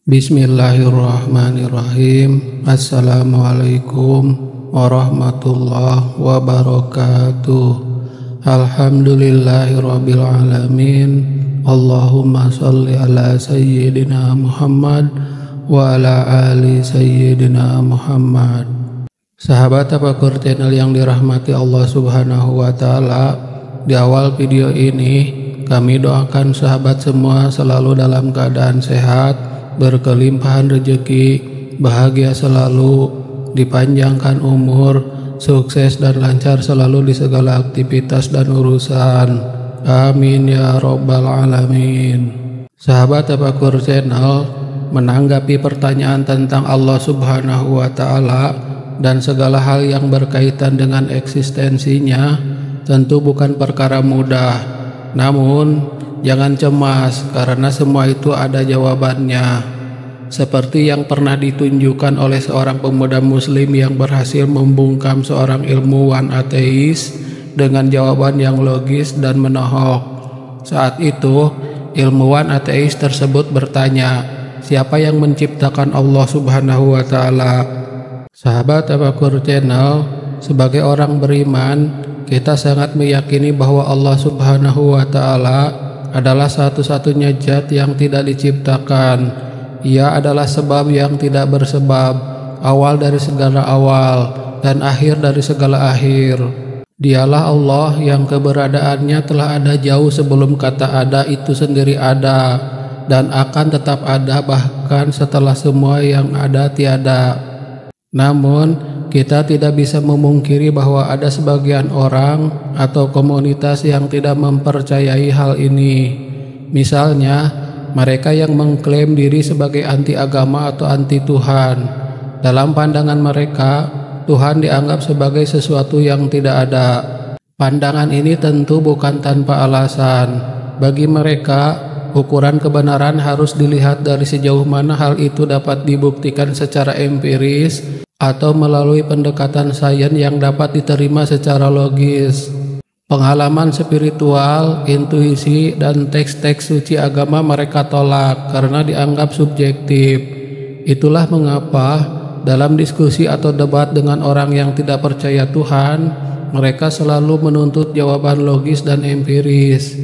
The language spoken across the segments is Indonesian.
Bismillahirrahmanirrahim. Assalamualaikum warahmatullahi wabarakatuh. Alhamdulillahirabbil alamin. Allahumma shalli ala sayyidina Muhammad wa ala ali sayyidina Muhammad. Sahabat Tafakur Channel yang dirahmati Allah Subhanahu wa taala, di awal video ini kami doakan sahabat semua selalu dalam keadaan sehat, berkelimpahan rezeki, bahagia selalu, dipanjangkan umur, sukses dan lancar selalu di segala aktivitas dan urusan. Amin ya rabbal alamin. Sahabat Tafakur Channel, menanggapi pertanyaan tentang Allah Subhanahu wa taala dan segala hal yang berkaitan dengan eksistensinya tentu bukan perkara mudah. Namun jangan cemas, karena semua itu ada jawabannya. Seperti yang pernah ditunjukkan oleh seorang pemuda muslim yang berhasil membungkam seorang ilmuwan ateis dengan jawaban yang logis dan menohok. Saat itu ilmuwan ateis tersebut bertanya, siapa yang menciptakan Allah Subhanahu wa taala? Sahabat Tafakur Channel, sebagai orang beriman, kita sangat meyakini bahwa Allah Subhanahu wa taala adalah satu-satunya zat yang tidak diciptakan. Ia adalah sebab yang tidak bersebab, awal dari segala awal dan akhir dari segala akhir. Dialah Allah yang keberadaannya telah ada jauh sebelum kata ada itu sendiri ada, dan akan tetap ada bahkan setelah semua yang ada tiada. Namun kita tidak bisa memungkiri bahwa ada sebagian orang atau komunitas yang tidak mempercayai hal ini. Misalnya, mereka yang mengklaim diri sebagai anti agama atau anti Tuhan. Dalam pandangan mereka, Tuhan dianggap sebagai sesuatu yang tidak ada. Pandangan ini tentu bukan tanpa alasan. Bagi mereka, ukuran kebenaran harus dilihat dari sejauh mana hal itu dapat dibuktikan secara empiris atau melalui pendekatan sains yang dapat diterima secara logis. Pengalaman spiritual, intuisi, dan teks-teks suci agama mereka tolak karena dianggap subjektif. Itulah mengapa dalam diskusi atau debat dengan orang yang tidak percaya Tuhan, mereka selalu menuntut jawaban logis dan empiris.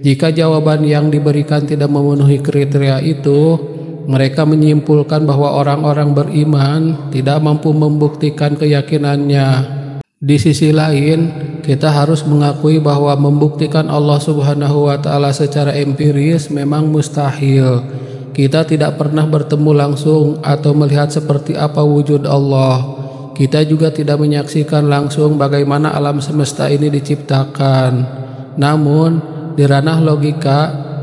Jika jawaban yang diberikan tidak memenuhi kriteria itu, mereka menyimpulkan bahwa orang-orang beriman tidak mampu membuktikan keyakinannya. Di sisi lain, kita harus mengakui bahwa membuktikan Allah Subhanahu wa taala secara empiris memang mustahil. Kita tidak pernah bertemu langsung atau melihat seperti apa wujud Allah. Kita juga tidak menyaksikan langsung bagaimana alam semesta ini diciptakan. Namun, di ranah logika,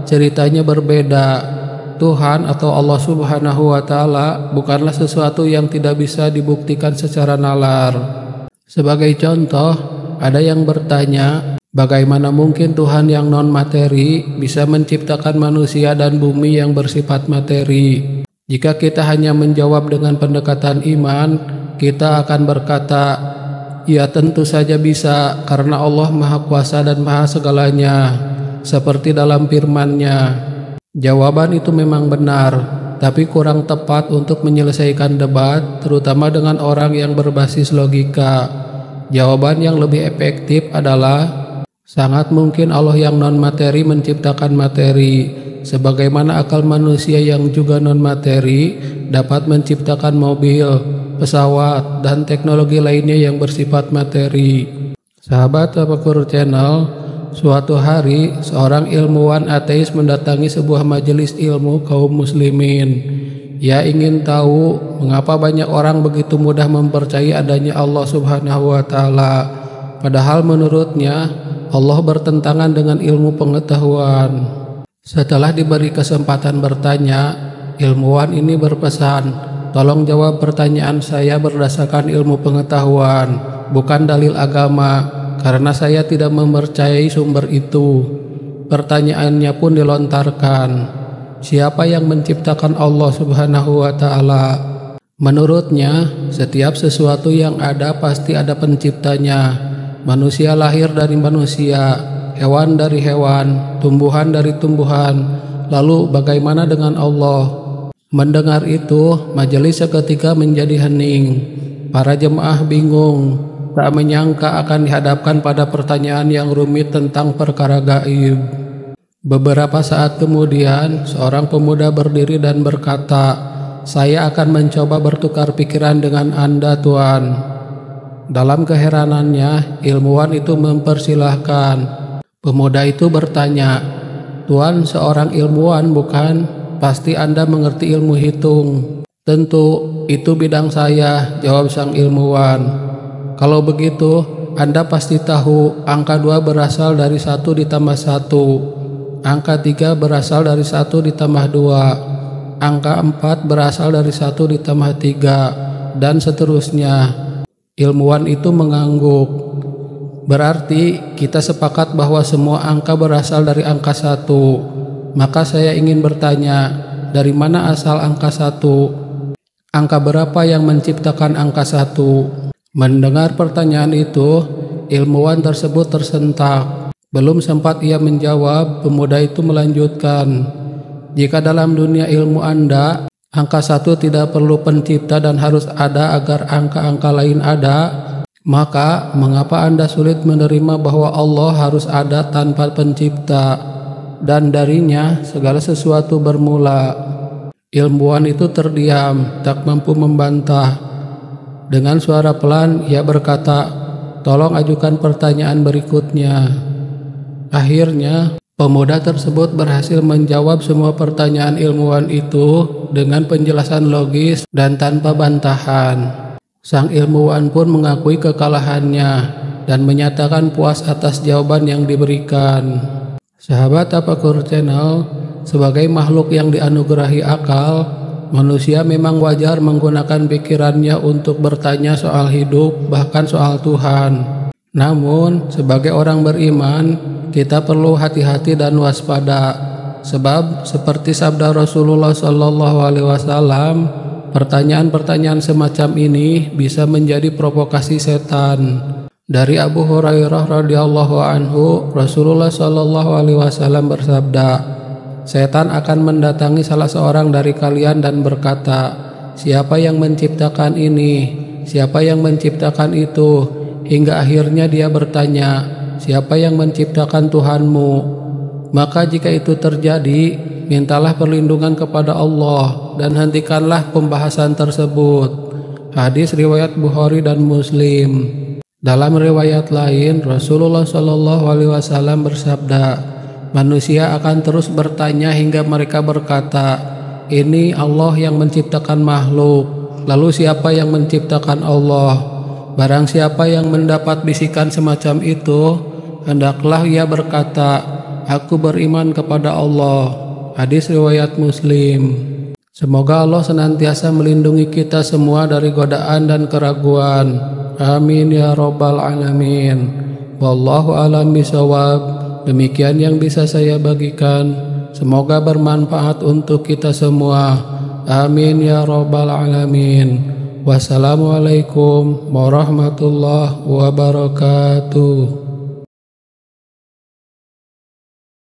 ceritanya berbeda. Tuhan atau Allah Subhanahu wa taala bukanlah sesuatu yang tidak bisa dibuktikan secara nalar. Sebagai contoh, ada yang bertanya, bagaimana mungkin Tuhan yang non-materi bisa menciptakan manusia dan bumi yang bersifat materi? Jika kita hanya menjawab dengan pendekatan iman, kita akan berkata, ya tentu saja bisa, karena Allah Maha Kuasa dan Maha Segalanya, seperti dalam firman-Nya. Jawaban itu memang benar, tapi kurang tepat untuk menyelesaikan debat, terutama dengan orang yang berbasis logika. Jawaban yang lebih efektif adalah, sangat mungkin Allah yang non-materi menciptakan materi, sebagaimana akal manusia yang juga non-materi dapat menciptakan mobil, pesawat, dan teknologi lainnya yang bersifat materi. Sahabat Tafakur Channel, suatu hari, seorang ilmuwan ateis mendatangi sebuah majelis ilmu kaum muslimin. Ia ingin tahu mengapa banyak orang begitu mudah mempercayai adanya Allah Subhanahu wa taala. Padahal menurutnya, Allah bertentangan dengan ilmu pengetahuan. Setelah diberi kesempatan bertanya, ilmuwan ini berpesan, tolong jawab pertanyaan saya berdasarkan ilmu pengetahuan, bukan dalil agama, karena saya tidak mempercayai sumber itu. Pertanyaannya pun dilontarkan, siapa yang menciptakan Allah Subhanahu wa taala? Menurutnya, setiap sesuatu yang ada pasti ada penciptanya. Manusia lahir dari manusia, hewan dari hewan, tumbuhan dari tumbuhan. Lalu bagaimana dengan Allah? Mendengar itu, majelis seketika menjadi hening. Para jemaah bingung, tak menyangka akan dihadapkan pada pertanyaan yang rumit tentang perkara gaib. Beberapa saat kemudian, seorang pemuda berdiri dan berkata, "Saya akan mencoba bertukar pikiran dengan Anda, Tuan." Dalam keheranannya, ilmuwan itu mempersilahkan. Pemuda itu bertanya, "Tuan seorang ilmuwan bukan? Pasti Anda mengerti ilmu hitung." "Tentu, itu bidang saya," jawab sang ilmuwan. "Kalau begitu, Anda pasti tahu angka 2 berasal dari 1 ditambah 1, angka 3 berasal dari 1 ditambah 2, angka 4 berasal dari 1 ditambah 3, dan seterusnya." Ilmuwan itu mengangguk. "Berarti kita sepakat bahwa semua angka berasal dari angka 1. Maka saya ingin bertanya, dari mana asal angka 1? Angka berapa yang menciptakan angka 1? Mendengar pertanyaan itu, ilmuwan tersebut tersentak. Belum sempat ia menjawab, pemuda itu melanjutkan, "Jika dalam dunia ilmu Anda, angka 1 tidak perlu pencipta dan harus ada agar angka-angka lain ada, maka mengapa Anda sulit menerima bahwa Allah harus ada tanpa pencipta, dan darinya segala sesuatu bermula?" Ilmuwan itu terdiam, tak mampu membantah. Dengan suara pelan ia berkata, "Tolong ajukan pertanyaan berikutnya." Akhirnya pemuda tersebut berhasil menjawab semua pertanyaan ilmuwan itu dengan penjelasan logis dan tanpa bantahan. Sang ilmuwan pun mengakui kekalahannya dan menyatakan puas atas jawaban yang diberikan. Sahabat Tafakur Channel, sebagai makhluk yang dianugerahi akal, manusia memang wajar menggunakan pikirannya untuk bertanya soal hidup, bahkan soal Tuhan. Namun, sebagai orang beriman, kita perlu hati-hati dan waspada. Sebab, seperti sabda Rasulullah SAW, pertanyaan-pertanyaan semacam ini bisa menjadi provokasi setan. Dari Abu Hurairah radhiyallahu anhu, Rasulullah SAW bersabda, "Setan akan mendatangi salah seorang dari kalian dan berkata, 'Siapa yang menciptakan ini? Siapa yang menciptakan itu?' Hingga akhirnya dia bertanya, 'Siapa yang menciptakan Tuhanmu?' Maka jika itu terjadi, mintalah perlindungan kepada Allah dan hentikanlah pembahasan tersebut." Hadis riwayat Bukhari dan Muslim. Dalam riwayat lain, Rasulullah SAW bersabda, "Manusia akan terus bertanya hingga mereka berkata, 'Ini Allah yang menciptakan makhluk. Lalu siapa yang menciptakan Allah?' Barang siapa yang mendapat bisikan semacam itu, hendaklah ia berkata, 'Aku beriman kepada Allah.'" Hadis riwayat Muslim. Semoga Allah senantiasa melindungi kita semua dari godaan dan keraguan. Amin ya rabbal alamin. Wallahu a'lam bishawab. Demikian yang bisa saya bagikan. Semoga bermanfaat untuk kita semua. Amin ya rabbal alamin. Wassalamualaikum warahmatullahi wabarakatuh.